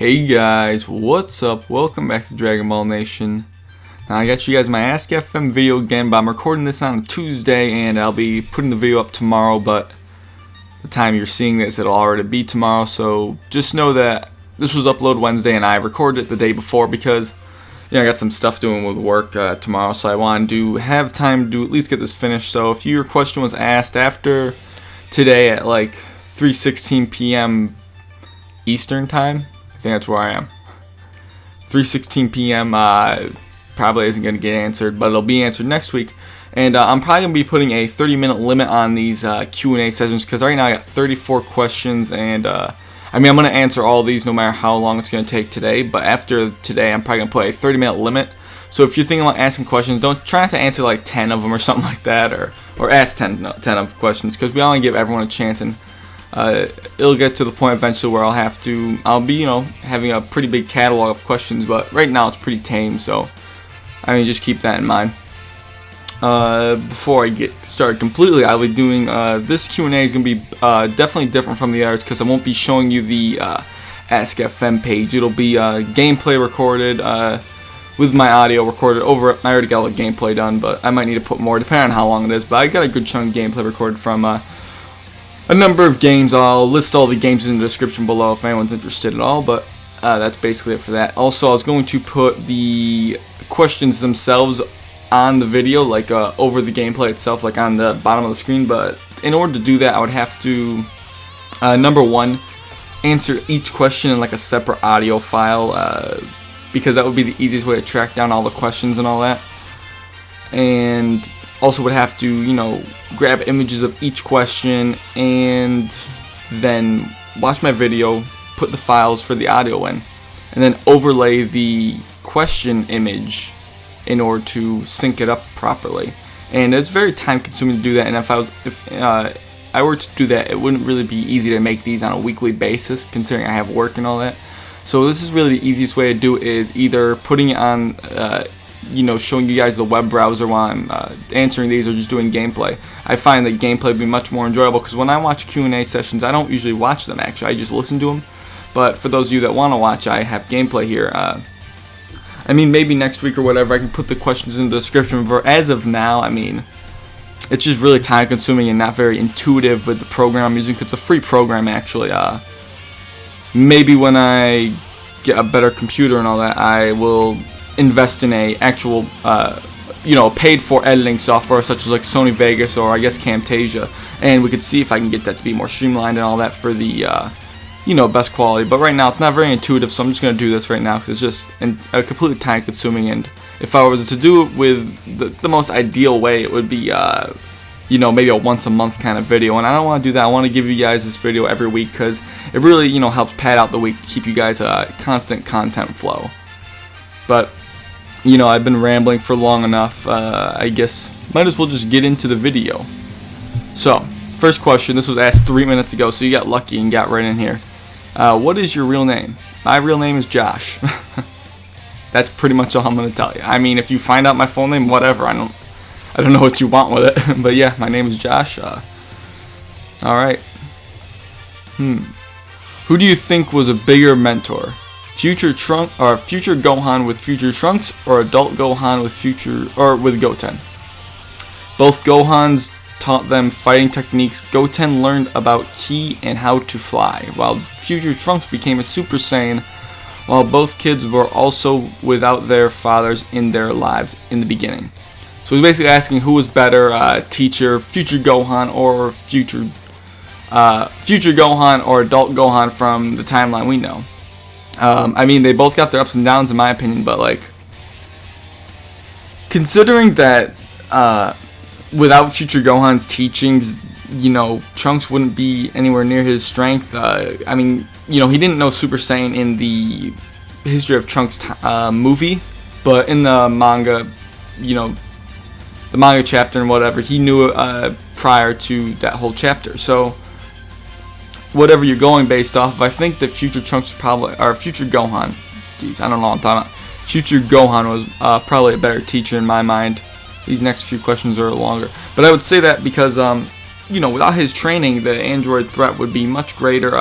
Hey guys, what's up? Welcome back to Dragon Ball Nation. Now I got you guys my Ask FM video again, but I'm recording this on a Tuesday and I'll be putting the video up tomorrow, but the time you're seeing this it'll already be tomorrow, so just know that this was uploaded Wednesday and I recorded it the day before because I got some stuff doing with work tomorrow, so I wanted to have time to at least get this finished. So if your question was asked after today at like 3:16 p.m. Eastern time, I think that's where I am. 3:16 p.m. Probably isn't going to get answered, but it'll be answered next week. And I'm probably going to be putting a 30-minute limit on these Q&A sessions because right now I got 34 questions, and I'm going to answer all these no matter how long it's going to take today. But after today, I'm probably going to put a 30-minute limit. So if you're thinking about asking questions, don't try not to answer like 10 of them or something like that, or ask 10 of questions, because we only give everyone a chance, and it'll get to the point eventually where I'll be having a pretty big catalog of questions, but right now it's pretty tame, so just keep that in mind. Before I get started completely, I'll be doing this Q&A is going to be definitely different from the others because I won't be showing you the Ask FM page. It'll be gameplay recorded with my audio recorded over. I already got all the gameplay done, but I might need to put more depending on how long it is, but I got a good chunk of gameplay recorded from a number of games. I'll list all the games in the description below if anyone's interested at all, but that's basically it for that. Also, I was going to put the questions themselves on the video, like over the gameplay itself, like on the bottom of the screen, but in order to do that, I would have to, number one, answer each question in like a separate audio file, because that would be the easiest way to track down all the questions and all that, and also would have to, grab images of each question and then watch my video, put the files for the audio in, and then overlay the question image in order to sync it up properly. And it's very time consuming to do that, and if I were to do that, it wouldn't really be easy to make these on a weekly basis considering I have work and all that. So this is really the easiest way to do it, is either putting it on showing you guys the web browser while I'm answering these, or just doing gameplay. I find that gameplay would be much more enjoyable because when I watch Q&A sessions, I don't usually watch them actually, I just listen to them. But for those of you that want to watch, I have gameplay here. Maybe next week or whatever I can put the questions in the description, but as of now, it's just really time consuming and not very intuitive with the program I'm using, because it's a free program actually. Maybe when I get a better computer and all that, I will invest in a actual paid for editing software such as like Sony Vegas or I guess Camtasia, and we could see if I can get that to be more streamlined and all that for the best quality. But right now it's not very intuitive, so I'm just going to do this right now because it's just completely time consuming, and if I was to do it with the most ideal way, it would be maybe a once a month kind of video, and I don't want to do that. I want to give you guys this video every week because it really helps pad out the week to keep you guys a constant content flow. But I've been rambling for long enough. I guess might as well just get into the video. So, first question. This was asked 3 minutes ago, so you got lucky and got right in here. What is your real name? My real name is Josh. That's pretty much all I'm going to tell you. If you find out my full name, whatever. I don't know what you want with it. But yeah, my name is Josh. Alright. Who do you think was a bigger mentor? Future Gohan with future Trunks, or adult Gohan with Goten? Both Gohans taught them fighting techniques. Goten learned about ki and how to fly, while future Trunks became a Super Saiyan, while both kids were also without their fathers in their lives in the beginning. So he's basically asking who was better, teacher, future Gohan, or future Gohan or adult Gohan from the timeline we know. They both got their ups and downs in my opinion, but considering that without future Gohan's teachings, Trunks wouldn't be anywhere near his strength. He didn't know Super Saiyan in the History of Trunks movie, but in the manga, the manga chapter and whatever, he knew it prior to that whole chapter. So whatever you're going based off of, I think that future Trunks future Gohan, I don't know what I'm talking about. Future Gohan was probably a better teacher in my mind. These next few questions are longer, but I would say that because without his training, the android threat would be much greater.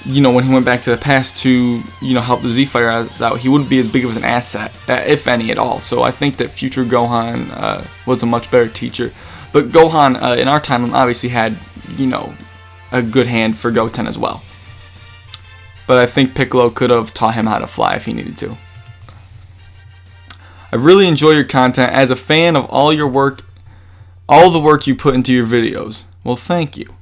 you know, when he went back to the past to, you know, help the Z Fighters out, he wouldn't be as big of an asset, if any at all. So I think that future Gohan was a much better teacher. But Gohan in our timeline obviously had, you know, a good hand for Goten as well. But I think Piccolo could have taught him how to fly if he needed to. I really enjoy your content. As a fan of all your work, all the work you put into your videos. Well, thank you.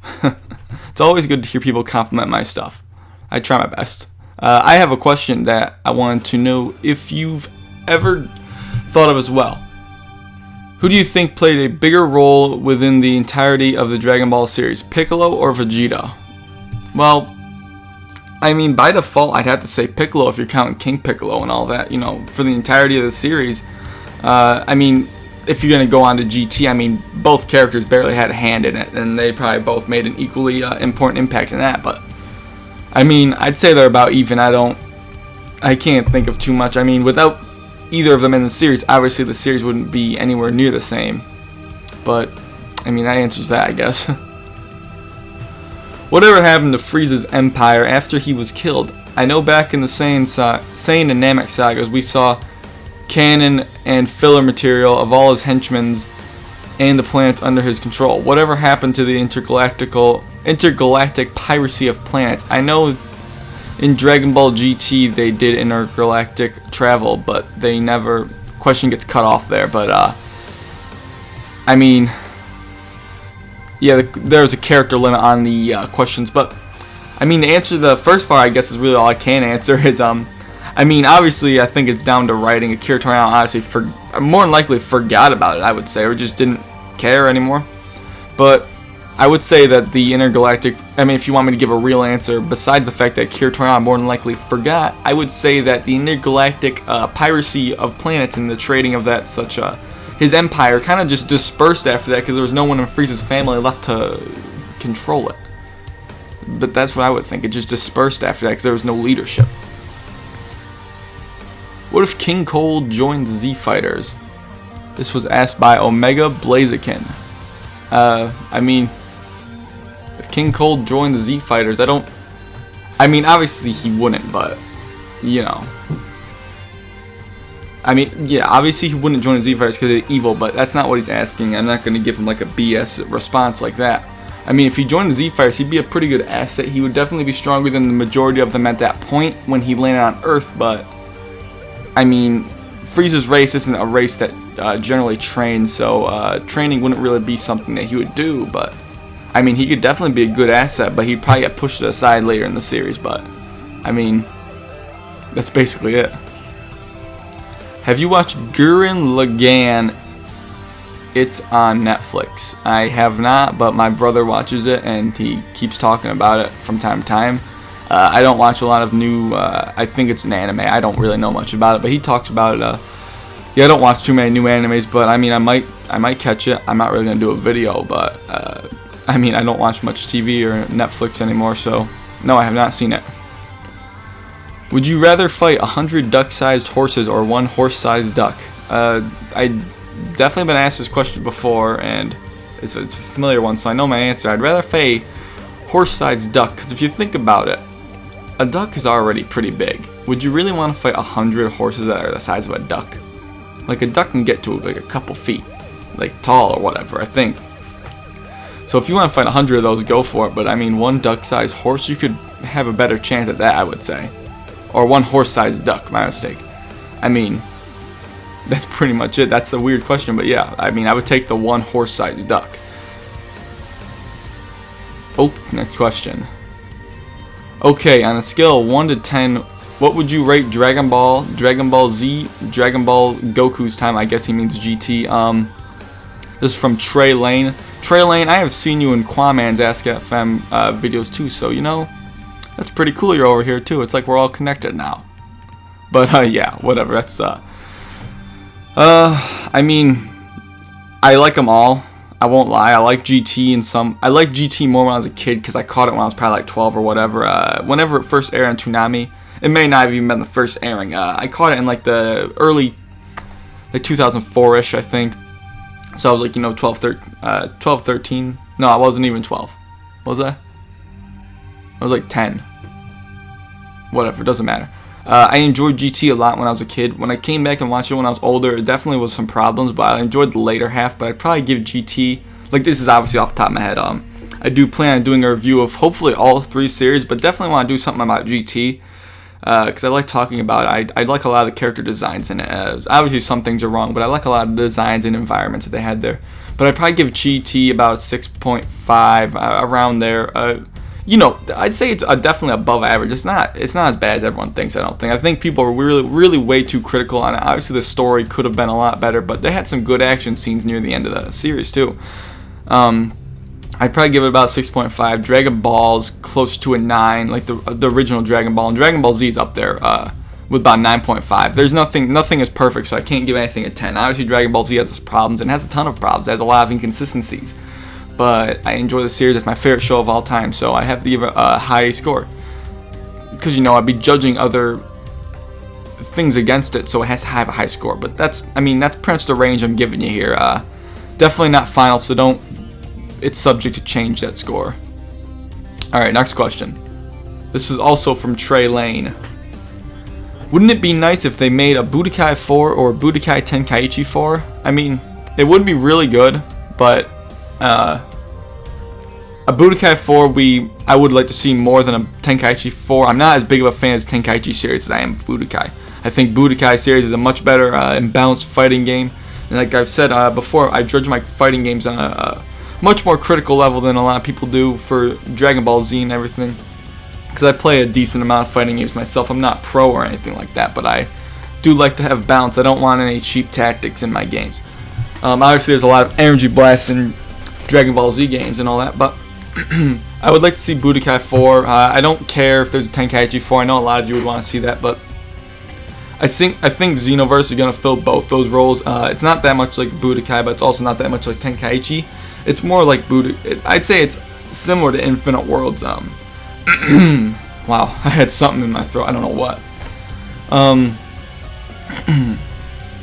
It's always good to hear people compliment my stuff. I try my best. I have a question that I wanted to know if you've ever thought of as well. Who do you think played a bigger role within the entirety of the Dragon Ball series, Piccolo or Vegeta? Well, I mean, by default, I'd have to say Piccolo if you're counting King Piccolo and all that, you know, for the entirety of the series. I mean, if you're going to go on to GT, I mean, both characters barely had a hand in it, and they probably both made an equally important impact in that, but I mean, I'd say they're about even. I can't think of too much. I mean, without either of them in the series, obviously the series wouldn't be anywhere near the same, but I mean, that answers that, I guess. Whatever happened to Frieza's empire after he was killed? I know back in the Saiyan and Namek sagas, we saw canon and filler material of all his henchmen and the planets under his control. Whatever happened to the intergalactic piracy of planets? I know in Dragon Ball GT they did intergalactic travel, but they never... Question gets cut off there, but I mean... Yeah, there's a character limit on the questions, but I mean, to answer the first part, I guess is really all I can answer is, I mean, obviously, I think it's down to writing. Akira Toriyama honestly, more than likely forgot about it, I would say, or just didn't care anymore. But I would say that the intergalactic, I mean, if you want me to give a real answer, besides the fact that Akira Toriyama more than likely forgot, I would say that the intergalactic piracy of planets and the trading of that such his empire kind of just dispersed after that because there was no one in Frieza's family left to control it. But that's what I would think. It just dispersed after that because there was no leadership. What if King Cold joined the Z Fighters? This was asked by Omega Blaziken. I mean, if King Cold joined the Z Fighters, I mean, obviously he wouldn't, but, you know. I mean, yeah, obviously he wouldn't join the Z Fighters because they're evil, but that's not what he's asking. I'm not going to give him like a BS response like that. I mean, if he joined the Z Fighters, he'd be a pretty good asset. He would definitely be stronger than the majority of them at that point when he landed on Earth, but, I mean, Frieza's race isn't a race that generally trains, so training wouldn't really be something that he would do, but, I mean, he could definitely be a good asset, but he'd probably get pushed aside later in the series, but, I mean, that's basically it. Have you watched Gurren Lagann? It's on Netflix. I have not, but my brother watches it, and he keeps talking about it from time to time. I don't watch a lot of new, I think it's an anime. I don't really know much about it, but he talks about it. Yeah, I don't watch too many new animes, but I mean, I might catch it. I'm not really going to do a video, but I mean, I don't watch much TV or Netflix anymore, so no, I have not seen it. Would you rather fight 100 duck-sized horses or one horse-sized duck? I definitely been asked this question before, and it's a familiar one, so I know my answer. I'd rather fight a horse-sized duck, because if you think about it, a duck is already pretty big. Would you really want to fight 100 horses that are the size of a duck? Like, a duck can get to like a couple feet, like tall or whatever, I think. So if you want to fight 100 of those, go for it, but I mean, one duck-sized horse, you could have a better chance at that, I would say. Or one horse-sized duck, my mistake. I mean, that's pretty much it. That's a weird question, but yeah, I mean, I would take the one horse-sized duck. Oh, next question. Okay, on a scale of 1 to 10, what would you rate Dragon Ball, Dragon Ball Z, Dragon Ball Goku's time? I guess he means GT. This is from Trey Lane. Trey Lane, I have seen you in Quaman's Ask FM videos too, so you know, that's pretty cool you're over here too. It's like we're all connected now. But yeah, whatever. That's I mean, I like them all. I won't lie. I like GT and some. I like GT more when I was a kid because I caught it when I was probably like 12 or whatever. Whenever it first aired on Toonami, it may not have even been the first airing. I caught it in like the early, like 2004-ish, I think. So I was like, you know, 12, 13. No, I wasn't even 12. Was I? I was like 10. whatever, it doesn't matter. I enjoyed GT a lot when I was a kid. When I came back and watched it when I was older, it definitely was some problems, but I enjoyed the later half. But I'd probably give GT, like, this is obviously off the top of my head. I do plan on doing a review of hopefully all 3 series, but definitely want to do something about GT, because I like talking about it. I like a lot of the character designs in it. Obviously some things are wrong, but I like a lot of the designs and environments that they had there. But I'd probably give GT about 6.5, around there. You know, I'd say it's definitely above average. It's not as bad as everyone thinks, I don't think. I think people are really way too critical on it. Obviously the story could have been a lot better, but they had some good action scenes near the end of the series too. I'd probably give it about 6.5. Dragon Ball's close to a 9, like the original Dragon Ball. And Dragon Ball Z is up there with about 9.5. There's nothing is perfect, so I can't give anything a 10. Obviously Dragon Ball Z has its problems and has a ton of problems. It has a lot of inconsistencies. But I enjoy the series. It's my favorite show of all time, so I have to give it a high score. Because, you know, I'd be judging other things against it, so it has to have a high score. But that's pretty much the range I'm giving you here. Definitely not final, so it's subject to change, that score. Alright, next question. This is also from Trey Lane. Wouldn't it be nice if they made a Budokai 4 or Budokai Tenkaichi 4? I mean, it would be really good, but a Budokai 4 I would like to see more than a Tenkaichi 4. I'm not as big of a fan of Tenkaichi series as I am Budokai. I think Budokai series is a much better and balanced fighting game. And like I've said before, I judge my fighting games on a much more critical level than a lot of people do for Dragon Ball Z and everything. Because I play a decent amount of fighting games myself. I'm not pro or anything like that, but I do like to have balance. I don't want any cheap tactics in my games. Obviously there's a lot of energy blasts in Dragon Ball Z games and all that, but I would like to see Budokai 4. I don't care if there's a Tenkaichi 4. I know a lot of you would want to see that, but I think Xenoverse is going to fill both those roles. It's not that much like Budokai, but it's also not that much like Tenkaichi. It's more like I'd say it's similar to Infinite Worlds. Wow, I had something in my throat. I don't know what.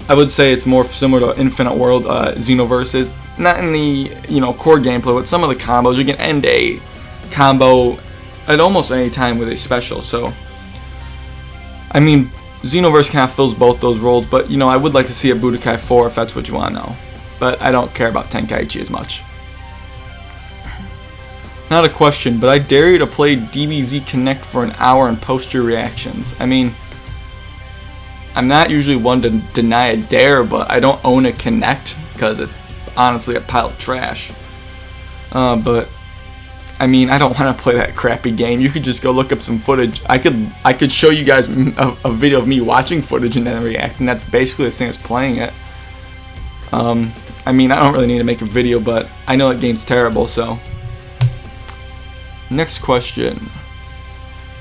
I would say it's more similar to Infinite World. Xenoverse is. Not in the core gameplay, but some of the combos. You can end a combo at almost any time with a special. So, I mean, Xenoverse kind of fills both those roles. But I would like to see a Budokai 4 if that's what you want to know. But I don't care about Tenkaichi as much. Not a question, but I dare you to play DBZ Connect for an hour and post your reactions. I mean, I'm not usually one to deny a dare, but I don't own a Connect because it's honestly a pile of trash. But I mean, I don't want to play that crappy game. You could just go look up some footage. I could show you guys a video of me watching footage and then reacting. That's basically the same as playing it. I mean, I don't really need to make a video, but I know that game's terrible. So next question.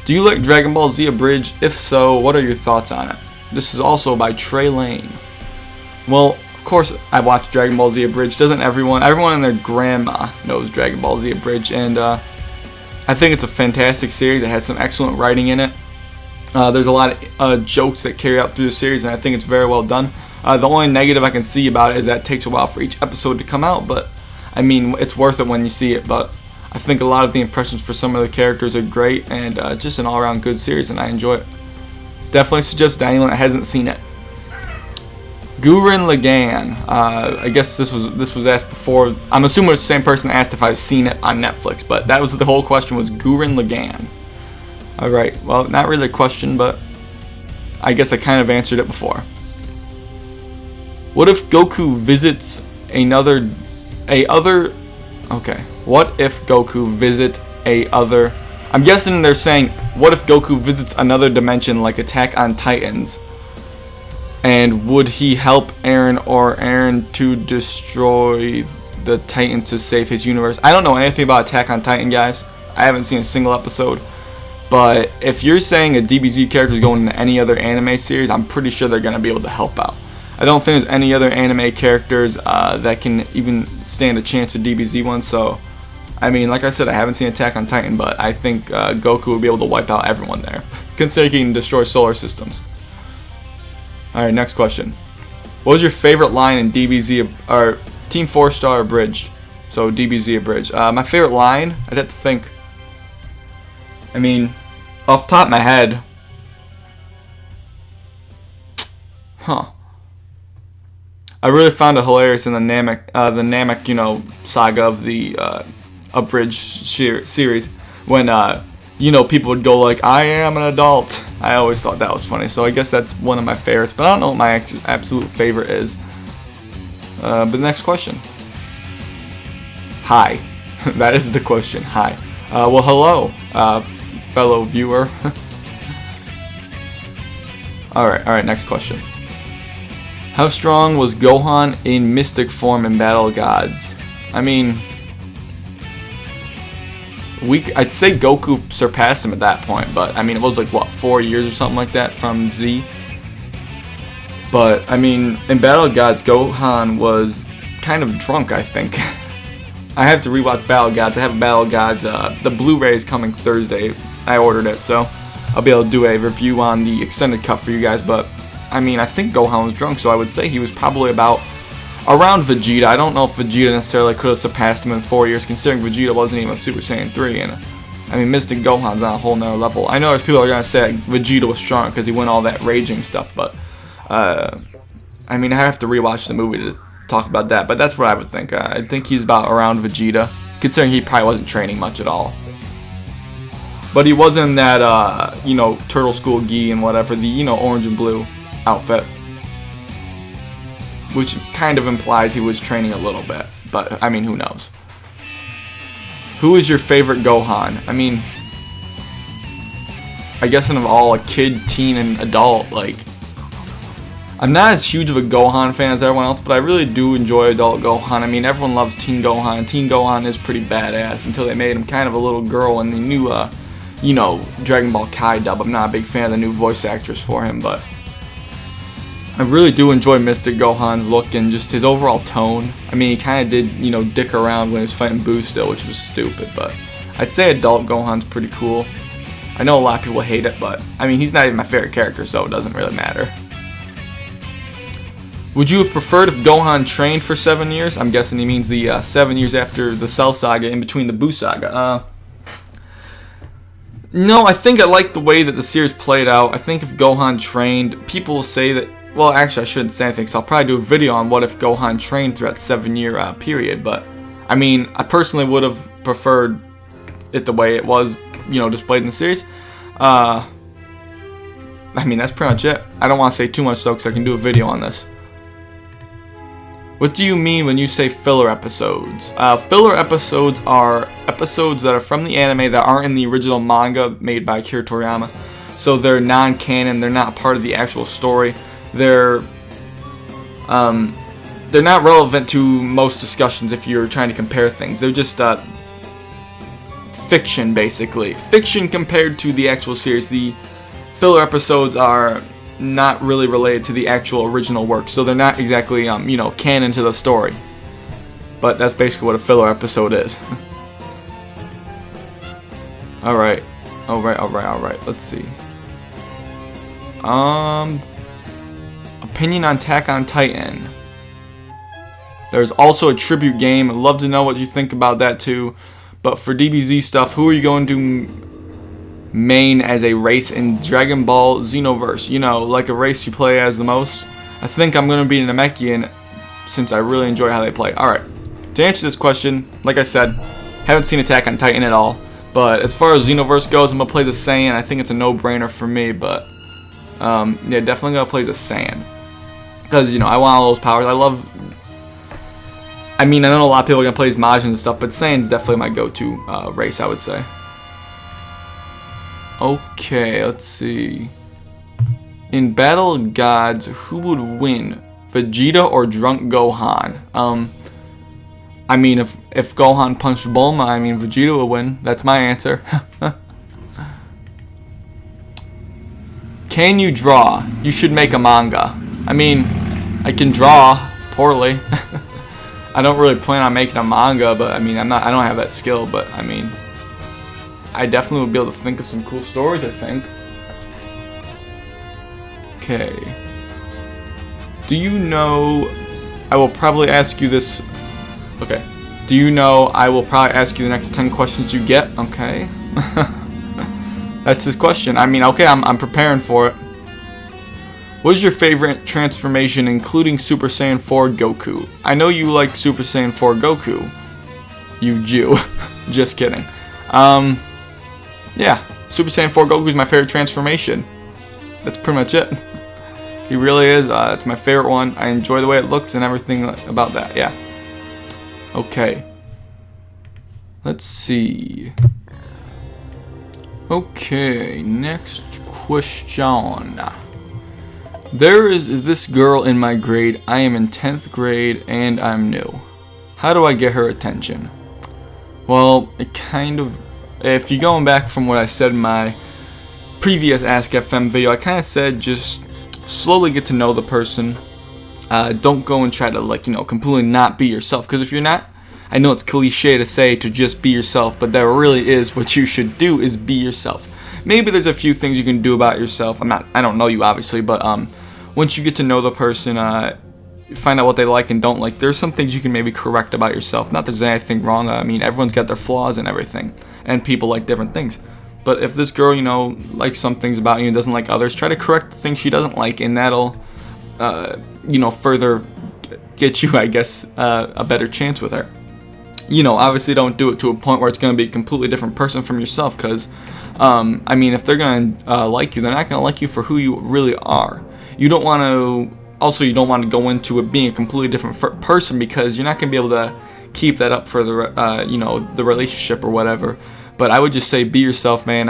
Do you like Dragon Ball Z Abridged? If so, what are your thoughts on it? This is also by Trey Lane. Well, of course, I watched Dragon Ball Z Abridged. Doesn't everyone and their grandma knows Dragon Ball Z Abridged, and I think it's a fantastic series. It has some excellent writing in it. There's a lot of jokes that carry out through the series, and I think it's very well done. The only negative I can see about it is that it takes a while for each episode to come out, but I mean, it's worth it when you see it. But I think a lot of the impressions for some of the characters are great, and just an all-around good series, and I enjoy it. Definitely suggest to anyone that hasn't seen it. Gurren Lagann. I guess this was asked before. I'm assuming it's the same person that asked if I've seen it on Netflix, but that was the whole question, was Gurren Lagann. Alright, well, not really a question, but I guess I kind of answered it before. What if Goku visits What if Goku visits I'm guessing they're saying, what if Goku visits another dimension like Attack on Titans? And would he help Eren to destroy the Titans to save his universe? I don't know anything about Attack on Titan, guys. I haven't seen a single episode. But if you're saying a DBZ character is going into any other anime series, I'm pretty sure they're going to be able to help out. I don't think there's any other anime characters that can even stand a chance of DBZ one. So, I mean, like I said, I haven't seen Attack on Titan, but I think Goku will be able to wipe out everyone there, considering he can destroy solar systems. Alright, next question. What was your favorite line in DBZ, or Team 4-Star Abridged? So, DBZ Abridged. My favorite line? I'd have to think. I mean, off the top of my head, Huh. I really found it hilarious in the Namek, you know, saga of the abridged series when, you know, people would go like, I am an adult. I always thought that was funny, so I guess that's one of my favorites, but I don't know what my absolute favorite is. But the next question. Hi. That is the question. Hi. Well, hello, fellow viewer. Alright, next question. How strong was Gohan in mystic form in Battle of Gods? I mean, I'd say Goku surpassed him at that point, but I mean, it was like, what, 4 years or something like that from Z? But, I mean, in Battle of Gods, Gohan was kind of drunk, I think. I have to rewatch Battle of Gods. I have Battle of Gods, the Blu-ray is coming Thursday. I ordered it, so I'll be able to do a review on the extended cut for you guys, but I mean, I think Gohan was drunk, so I would say he was probably about around Vegeta. I don't know if Vegeta necessarily could have surpassed him in 4 years, considering Vegeta wasn't even a Super Saiyan 3, and I mean, Mystic Gohan's on a whole nother level. I know there's people that are going to say Vegeta was strong because he went all that raging stuff, but I mean, I have to rewatch the movie to talk about that, but that's what I would think. I think he's about around Vegeta, considering he probably wasn't training much at all. But he was in that, you know, Turtle School gi and whatever, the, you know, orange and blue outfit, which kind of implies he was training a little bit, but I mean, who knows. Who is your favorite Gohan? I mean, I guess of all, a kid, teen, and adult, like, I'm not as huge of a Gohan fan as everyone else, but I really do enjoy adult Gohan. I mean, everyone loves Teen Gohan, and Teen Gohan is pretty badass until they made him kind of a little girl in the new, you know, Dragon Ball Kai dub. I'm not a big fan of the new voice actress for him, but I really do enjoy Mystic Gohan's look and just his overall tone. I mean, he kind of did, you know, dick around when he was fighting Boo still, which was stupid, but I'd say adult Gohan's pretty cool. I know a lot of people hate it, but I mean, he's not even my favorite character, so it doesn't really matter. Would you have preferred if Gohan trained for 7 years? I'm guessing he means the 7 years after the Cell Saga, in between the Boo Saga. No, I think I like the way that the series played out. I think if Gohan trained, people will say that, well, actually, I shouldn't say anything, so I'll probably do a video on what if Gohan trained throughout that 7-year period, but, I mean, I personally would have preferred it the way it was, you know, displayed in the series. I mean, that's pretty much it. I don't want to say too much, though, because I can do a video on this. What do you mean when you say filler episodes? Filler episodes are episodes that are from the anime that aren't in the original manga made by Akira Toriyama. So they're non-canon, they're not part of the actual story. They're not relevant to most discussions if you're trying to compare things. They're just fiction, basically. Fiction compared to the actual series. The filler episodes are not really related to the actual original work, so they're not exactly, you know, canon to the story. But that's basically what a filler episode is. Alright. Let's see. Opinion on Attack on Titan. There's also a tribute game. I'd love to know what you think about that too. But for DBZ stuff, who are you going to main as a race in Dragon Ball Xenoverse? You know, like a race you play as the most. I think I'm going to be a Namekian since I really enjoy how they play. Alright, to answer this question, like I said, haven't seen Attack on Titan at all. But as far as Xenoverse goes, I'm going to play the Saiyan. I think it's a no-brainer for me, but yeah, definitely going to play the Saiyan. Because, you know, I want all those powers. I mean, I know a lot of people are going to play as Majin and stuff, but Saiyan's definitely my go-to race, I would say. Okay, let's see. In Battle of Gods, who would win? Vegeta or Drunk Gohan? I mean, if Gohan punched Bulma, I mean, Vegeta would win. That's my answer. Can you draw? You should make a manga. I mean, I can draw poorly. I don't really plan on making a manga, but I mean, I don't have that skill, but I mean, I definitely would be able to think of some cool stories, I think. Okay. Do you know... I will probably ask you this... Okay. Do you know I will probably ask you the next 10 questions you get? Okay. That's his question. I mean, okay, I'm preparing for it. What is your favorite transformation, including Super Saiyan 4 Goku? I know you like Super Saiyan 4 Goku. You Jew. Just kidding. Yeah, Super Saiyan 4 Goku is my favorite transformation. That's pretty much it. He really is. It's my favorite one. I enjoy the way it looks and everything about that. Yeah. Okay. Let's see. Okay, next question. There is this girl in my grade. I am in 10th grade and I'm new. How do I get her attention? Well, it kind of, if you're going back from what I said in my previous Ask FM video, I kind of said just slowly get to know the person. Don't go and try to, like, you know, completely not be yourself, because if you're not, I know it's cliche to say to just be yourself, but that really is what you should do, is be yourself. Maybe there's a few things you can do about yourself. I don't know you obviously, but once you get to know the person, find out what they like and don't like, there's some things you can maybe correct about yourself. Not that there's anything wrong. I mean, everyone's got their flaws and everything, and people like different things. But if this girl, you know, likes some things about you and doesn't like others, try to correct the things she doesn't like, and that'll, you know, further get you, I guess, a better chance with her. You know, obviously don't do it to a point where it's going to be a completely different person from yourself, because, I mean, if they're going to like you, they're not going to like you for who you really are. You don't want to, also you don't want to go into it being a completely different person, because you're not going to be able to keep that up for the, you know, the relationship or whatever. But I would just say be yourself, man.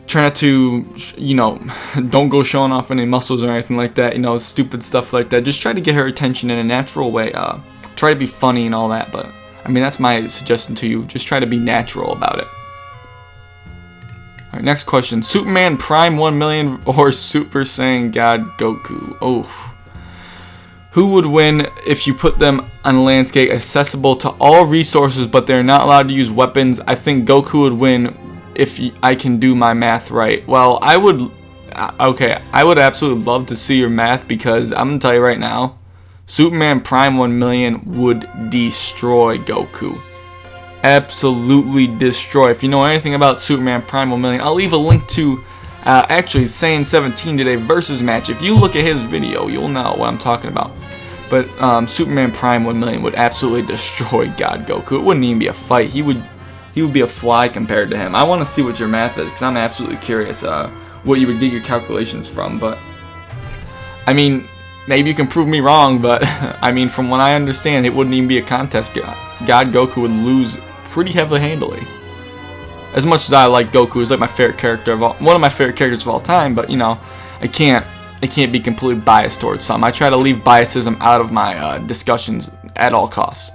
Try not to, you know, don't go showing off any muscles or anything like that, you know, stupid stuff like that. Just try to get her attention in a natural way. Try to be funny and all that, but I mean, that's my suggestion to you. Just try to be natural about it. Alright, next question. Superman Prime 1 million or Super Saiyan God Goku? Oh. Who would win if you put them on a landscape accessible to all resources, but they're not allowed to use weapons? I think Goku would win if I can do my math right. Well, I would absolutely love to see your math, because I'm going to tell you right now, Superman Prime 1 million would destroy Goku. Absolutely destroy. If you know anything about Superman Prime 1 million, I'll leave a link to actually Saiyan 17 today versus match. If you look at his video, you'll know what I'm talking about. But Superman Prime 1 million would absolutely destroy God Goku. It wouldn't even be a fight. He would be a fly compared to him. I want to see what your math is, because I'm absolutely curious what you would get your calculations from. But I mean, maybe you can prove me wrong, but I mean, from what I understand, it wouldn't even be a contest. God Goku would lose pretty heavily handily. As much as I like Goku, he's like my favorite character of one of my favorite characters of all time. But you know, I can't be completely biased towards some. I try to leave biasism out of my discussions at all costs.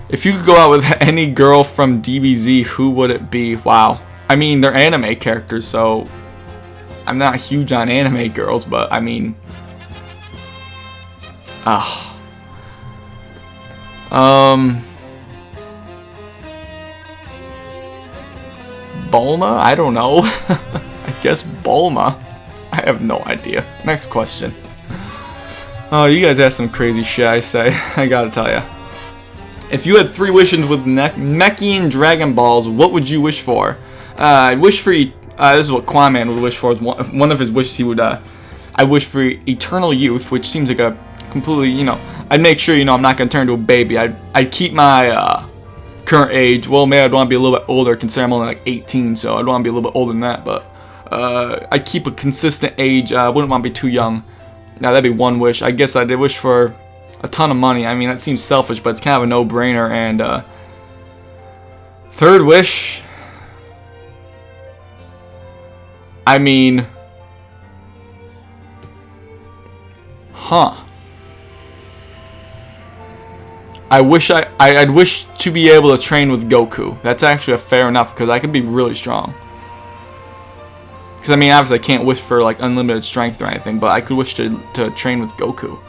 If you could go out with any girl from DBZ, who would it be? Wow. I mean, they're anime characters, so I'm not huge on anime girls, but I mean, Bulma? I don't know. I guess Bulma. I have no idea. Next question. Oh, you guys asked some crazy shit, I say. I gotta tell ya. If you had 3 wishes with Mechian Dragon Balls, what would you wish for? I'd wish for... this is what Quaman would wish for. One of his wishes, he would... I wish for eternal youth, which seems like a completely, you know... I'd make sure, you know, I'm not gonna turn into a baby. I'd keep my... current age. Well, maybe I'd want to be a little bit older, considering I'm only like 18, so I'd want to be a little bit older than that, but I keep a consistent age. I wouldn't want to be too young. Now, that'd be one wish. I guess I'd wish for a ton of money. I mean, that seems selfish, but it's kind of a no-brainer. And third wish, I mean, I'd wish to be able to train with Goku. That's actually a fair enough, because I could be really strong. Because I mean, obviously I can't wish for like unlimited strength or anything, but I could wish to train with Goku.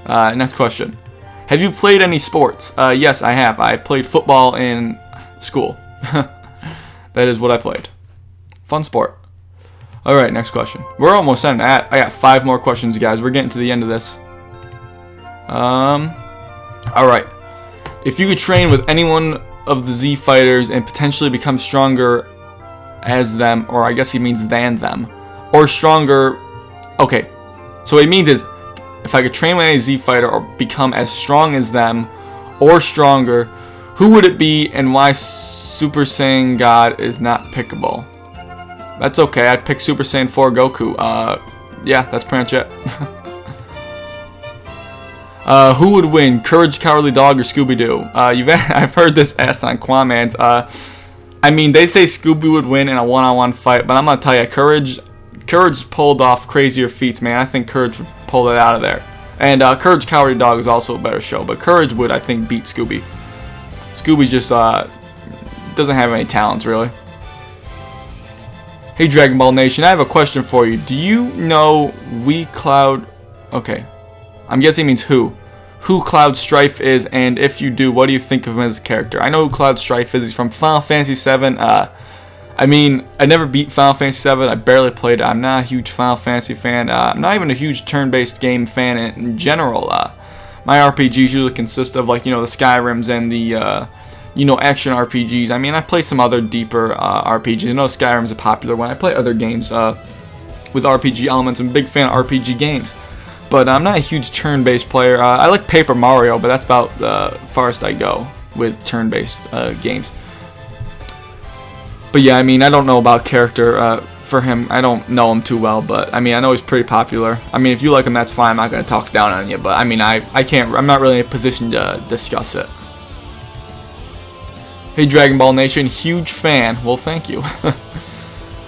Next question. Have you played any sports? Yes, I have. I played football in school. That is what I played. Fun sport. Alright, next question. We're almost done. I got 5 more questions, guys. We're getting to the end of this. Alright. If you could train with any one of the Z fighters and potentially become stronger as them, or I guess he means than them, or stronger. Okay, so what he means is, if I could train with any Z fighter or become as strong as them, or stronger, who would it be, and why Super Saiyan God is not pickable? That's okay, I'd pick Super Saiyan 4 Goku. Yeah, that's pretty much it. Who would win, Courage Cowardly Dog or Scooby-Doo? I've heard this asked on Quamans. I mean, they say Scooby would win in a one-on-one fight, but I'm gonna tell you, Courage pulled off crazier feats, man. I think Courage would pull it out of there. And Courage Cowardly Dog is also a better show, but Courage would, I think, beat Scooby. Scooby just doesn't have any talents, really. Hey, Dragon Ball Nation, I have a question for you. Do you know Cloud... Okay, I'm guessing it means who Cloud Strife is, and if you do, what do you think of him as a character? I know who Cloud Strife is. He's from Final Fantasy VII. I mean, I never beat Final Fantasy VII. I barely played it. I'm not a huge Final Fantasy fan. I'm not even a huge turn-based game fan in general. My RPGs usually consist of, like, the Skyrims and the, action RPGs. I mean, I play some other deeper RPGs. I know Skyrim's a popular one. I play other games with RPG elements. I'm a big fan of RPG games. But I'm not a huge turn-based player. I like Paper Mario, but that's about the farthest I go with turn-based games. But yeah, I mean, I don't know about character for him. I don't know him too well, but I mean, I know he's pretty popular. I mean, if you like him, that's fine. I'm not going to talk down on you, but I mean, I can't. I'm not really in a position to discuss it. Hey, Dragon Ball Nation, huge fan. Well, thank you.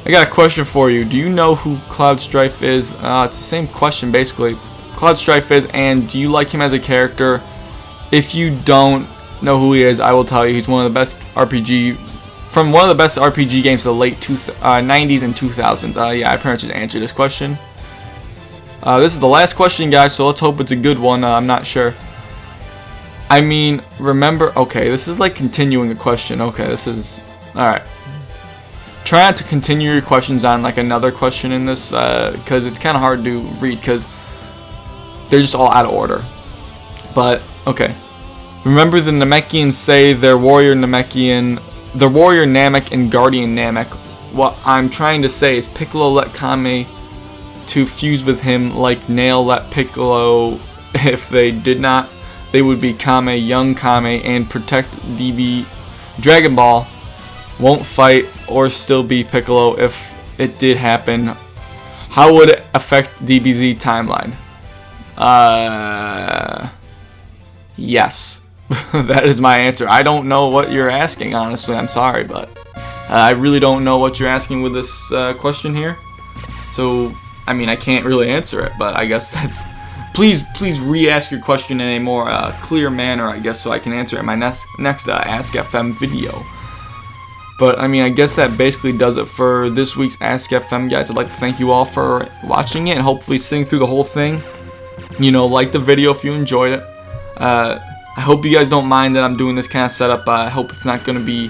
I got a question for you. Do you know who Cloud Strife is? It's the same question, basically. Cloud Strife is, and do you like him as a character? If you don't know who he is, I will tell you. He's one of the best from one of the best RPG games of the late 90s and 2000s. Yeah, I pretty much just answered this question. This is the last question, guys, so let's hope it's a good one. I'm not sure. I mean, remember... Okay, this is like continuing a question. Okay, this is... Alright. Try not to continue your questions on like another question in this, because it's kind of hard to read, because they're just all out of order. But, okay. Remember the Namekians say their warrior Namek and guardian Namek. What I'm trying to say is Piccolo let Kame to fuse with him like Nail let Piccolo. If they did not, they would be Kame, young Kame, and protect DB. Dragon Ball won't fight or still be Piccolo if it did happen. How would it affect DBZ timeline? Yes. That is my answer. I don't know what you're asking, honestly. I'm sorry, but I really don't know what you're asking with this question here. So, I mean, I can't really answer it, but I guess that's... Please re-ask your question in a more clear manner, I guess, so I can answer it in my next Ask FM video. But, I mean, I guess that basically does it for this week's Ask FM, guys. I'd like to thank you all for watching it and hopefully sitting through the whole thing. Like the video if you enjoyed it. I hope you guys don't mind that I'm doing this kind of setup. I hope it's not going to be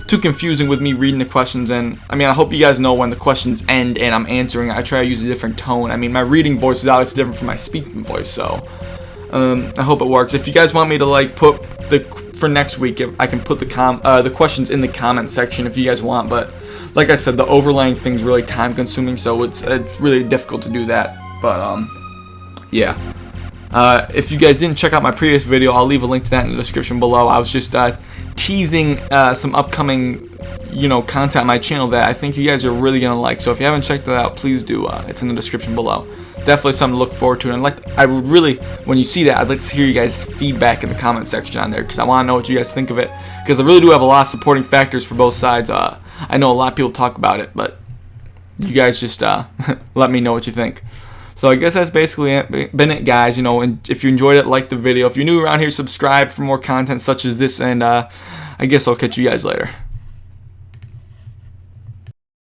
too confusing with me reading the questions. And, I mean, I hope you guys know when the questions end and I'm answering. I try to use a different tone. I mean, my reading voice is obviously different from my speaking voice, so I hope it works. If you guys want me to, like, for next week, if I can put the questions in the comment section if you guys want. But, like I said, the overlaying thing's really time-consuming, so it's really difficult to do that. But, yeah. If you guys didn't check out my previous video, I'll leave a link to that in the description below. I was just teasing some upcoming, content on my channel that I think you guys are really gonna like. So if you haven't checked that out, please do. It's in the description below. Definitely something to look forward to. And I would really, when you see that, I'd like to hear you guys' feedback in the comment section on there, because I want to know what you guys think of it. Because I really do have a lot of supporting factors for both sides. I know a lot of people talk about it, but you guys just let me know what you think. So I guess that's basically been it, guys. And if you enjoyed it, like the video. If you're new around here, subscribe for more content such as this, and I guess I'll catch you guys later.